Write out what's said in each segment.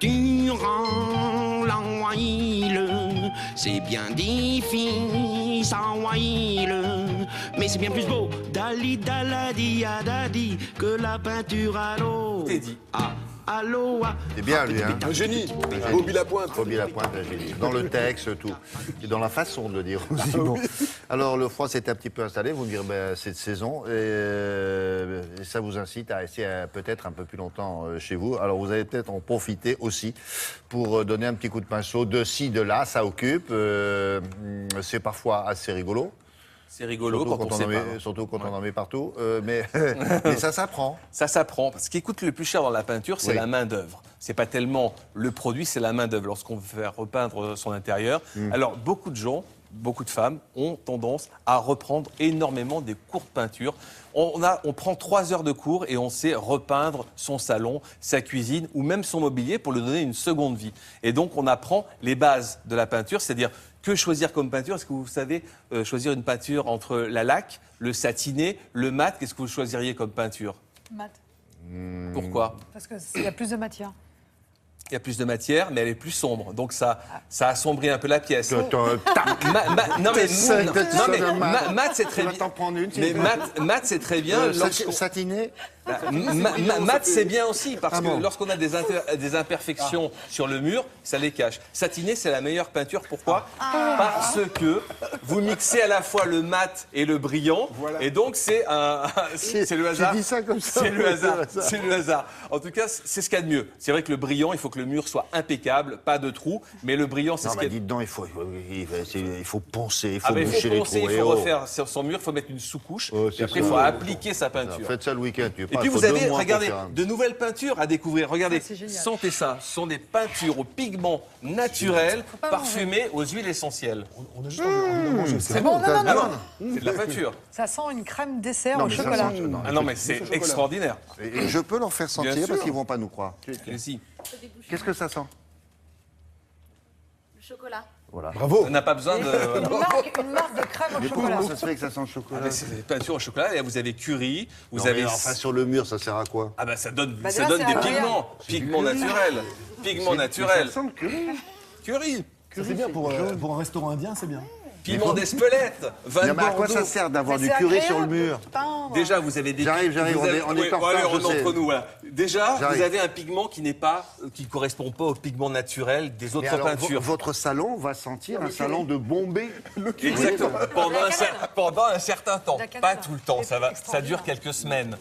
Durant la while, c'est bien difficile à while, mais c'est bien plus beau Dali Daladi Adadi que la peinture à l'eau. Teddy. À l'eau. C'est bien lui, hein. Un génie. Bobby Lapointe. Bobby Lapointe, un génie. Dans le texte, tout. Et dans la façon de le dire aussi. Bon. Alors, le froid s'est un petit peu installé. Vous me direz, ben, c'est de saison. Et ça vous incite à rester peut-être un peu plus longtemps chez vous. Alors, vous allez peut-être en profiter aussi pour donner un petit coup de pinceau de ci, de là. Ça occupe. C'est parfois assez rigolo. C'est rigolo quand on sait pas. Surtout quand on en met partout. Mais ça s'apprend. Ça s'apprend. Ce qui coûte le plus cher dans la peinture, c'est la main-d'œuvre. C'est pas tellement le produit, c'est la main-d'œuvre lorsqu'on veut faire repeindre son intérieur. Alors, beaucoup de gens, beaucoup de femmes ont tendance à reprendre énormément des cours de peinture. On prend 3 heures de cours et on sait repeindre son salon, sa cuisine ou même son mobilier pour lui donner une seconde vie. Et donc, on apprend les bases de la peinture, c'est-à-dire que choisir comme peinture. Est-ce que vous savez choisir une peinture entre la laque, le satiné, le mat? Qu'est-ce que vous choisiriez comme peinture? Mat. Pourquoi? Parce qu'il y a plus de matière. Il y a plus de matière, mais elle est plus sombre. Donc ça assombrit un peu la pièce. Mat, c'est très bien. Mais mat, c'est très bien. Satiné. Mat, c'est bien aussi, parce que lorsqu'on a des imperfections sur le mur, ça les cache. Satiné, c'est la meilleure peinture. Pourquoi? Parce que vous mixez à la fois le mat et le brillant, et donc c'est le hasard. J'ai dit ça comme ça. C'est le hasard. C'est le hasard. En tout cas, c'est ce qu'il y a de mieux. C'est vrai que le brillant, il faut que le mur soit impeccable, pas de trous, mais le brillant, c'est ce qu'il y a de mieux. Dites donc, il faut poncer, il faut boucher les trous. Il faut refaire sur son mur, il faut mettre une sous-couche, et après, il faut appliquer sa peinture. Faites ça le week-end. Et puis vous avez, regardez, de nouvelles peintures à découvrir. Regardez, sentez ça. Ce sont des peintures aux pigments naturels, parfumés aux huiles essentielles. On a juste envie de manger. C'est bon, non. C'est de la peinture. Ça sent une crème dessert au chocolat. Ah non, mais c'est extraordinaire. Et je peux leur faire sentir sûr. parce qu'ils ne vont pas nous croire. Allez-y. Qu'est-ce que ça sent? Le chocolat. Voilà. Bravo. On n'a pas besoin de... Une marque de crème au Mais chocolat. comment ça se fait que ça sent le chocolat? C'est des peintures au chocolat. Et là, vous avez curry, vous Non, avez... mais enfin, sur le mur, ça sert à quoi? Ah bah ça donne déjà, des c'est pigments. Pigments naturels. Pigments naturels. Ça sent le curry. Curry. Ça, c'est bien pour un restaurant indien, c'est bien. Piment d'Espelette. Vin de Non, mais à quoi ça Bordeaux. sert d'avoir du C'est curry agréable sur le de mur? peindre. Déjà, vous avez des... J'arrive, vous avez- on est en allez, retard, on je est sais. entre nous, voilà. Déjà, J'arrive. vous avez un pigment qui ne correspond pas au pigment naturel des Mais autres alors, peintures. votre salon va sentir un salon de Bombay. Exactement. Pendant un certain temps. La cannelle. Pas tout le temps. Ça Extraordinaire. dure quelques semaines.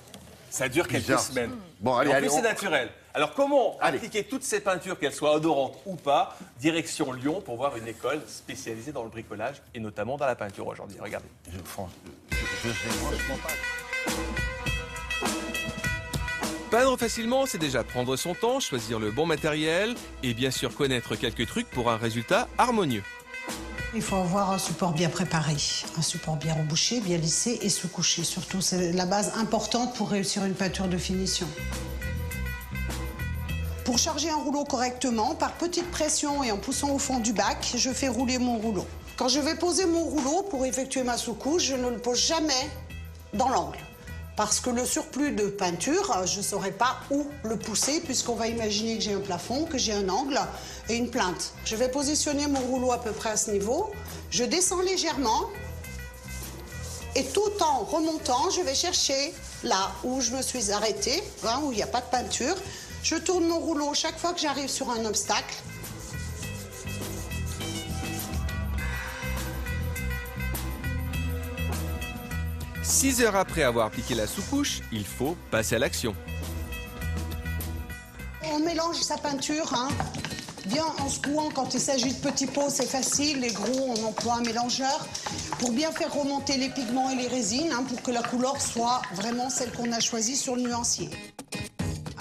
Ça dure quelques Bizarre. semaines. Bon, Et allez, en allez. plus, c'est naturel. Alors, comment Allez. appliquer toutes ces peintures, qu'elles soient odorantes ou pas, direction Lyon, pour voir une école spécialisée dans le bricolage et notamment dans la peinture aujourd'hui. Regardez. Je sais franchement pas. Peindre facilement, c'est déjà prendre son temps, choisir le bon matériel et bien sûr connaître quelques trucs pour un résultat harmonieux. Il faut avoir un support bien préparé, un support bien rebouché, bien lissé et sous-couché. Surtout, c'est la base importante pour réussir une peinture de finition. Pour charger un rouleau correctement, par petite pression et en poussant au fond du bac, je fais rouler mon rouleau. Quand je vais poser mon rouleau pour effectuer ma sous-couche, je ne le pose jamais dans l'angle. Parce que le surplus de peinture, je ne saurais pas où le pousser, puisqu'on va imaginer que j'ai un plafond, que j'ai un angle et une plainte. Je vais positionner mon rouleau à peu près à ce niveau. Je descends légèrement. Et tout en remontant, je vais chercher là où je me suis arrêtée, hein, où il n'y a pas de peinture. Je tourne mon rouleau chaque fois que j'arrive sur un obstacle. Six heures après avoir appliqué la sous-couche, il faut passer à l'action. On mélange sa peinture, hein, bien en secouant. Quand il s'agit de petits pots, c'est facile. Les gros, on emploie un mélangeur pour bien faire remonter les pigments et les résines, hein, pour que la couleur soit vraiment celle qu'on a choisie sur le nuancier.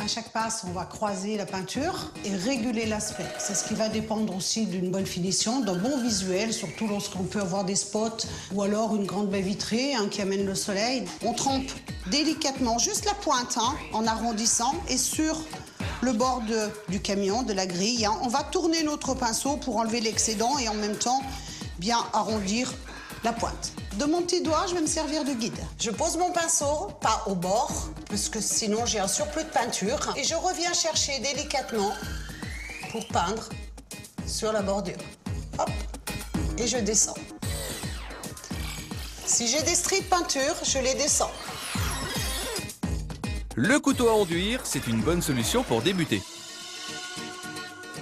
À chaque passe, on va croiser la peinture et réguler l'aspect. C'est ce qui va dépendre aussi d'une bonne finition, d'un bon visuel, surtout lorsqu'on peut avoir des spots ou alors une grande baie vitrée, hein, qui amène le soleil. On trempe délicatement juste la pointe, hein, en arrondissant, et sur le bord du camion, de la grille, hein, on va tourner notre pinceau pour enlever l'excédent et en même temps bien arrondir la pointe. De mon petit doigt, je vais me servir de guide. Je pose mon pinceau, pas au bord, parce que sinon j'ai un surplus de peinture. Et je reviens chercher délicatement pour peindre sur la bordure. Hop, et je descends. Si j'ai des stries de peinture, je les descends. Le couteau à enduire, c'est une bonne solution pour débuter.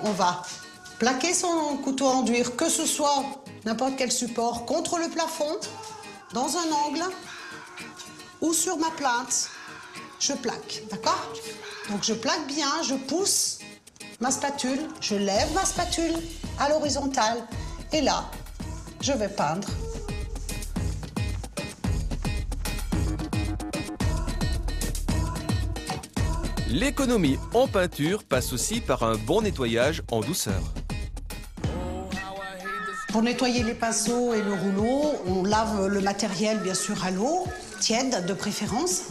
On va plaquer son couteau à enduire, que ce soit n'importe quel support, contre le plafond, dans un angle ou sur ma plinthe. Je plaque, d'accord? Donc je plaque bien, je pousse ma spatule, je lève ma spatule à l'horizontale et là, je vais peindre. L'économie en peinture passe aussi par un bon nettoyage en douceur. Pour nettoyer les pinceaux et le rouleau, on lave le matériel bien sûr à l'eau, tiède de préférence.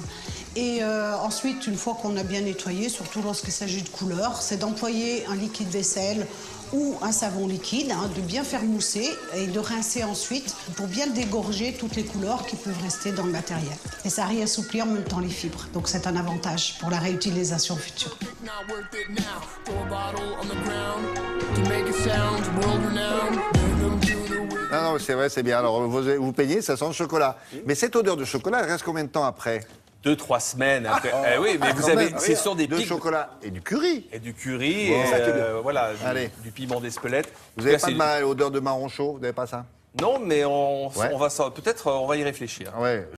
Et ensuite, une fois qu'on a bien nettoyé, surtout lorsqu'il s'agit de couleurs, c'est d'employer un liquide vaisselle ou un savon liquide, de bien faire mousser et de rincer ensuite pour bien dégorger toutes les couleurs qui peuvent rester dans le matériel. Et ça réassouplit en même temps les fibres, donc c'est un avantage pour la réutilisation future. Non, c'est vrai, c'est bien. Alors, vous peignez, ça sent le chocolat. Mais cette odeur de chocolat, elle reste combien de temps après? 2-3 semaines après. Eh oui, mais vous Quand avez, même, c'est sur des de pics. chocolat et du curry. Et du curry, Bon, et ça qui est bien. voilà, Allez. du piment d'Espelette. Vous En n'avez tout cas, pas c'est- odeur de marron chaud? Vous n'avez pas ça? Non, mais Ouais. on va peut-être on va y réfléchir. Ouais.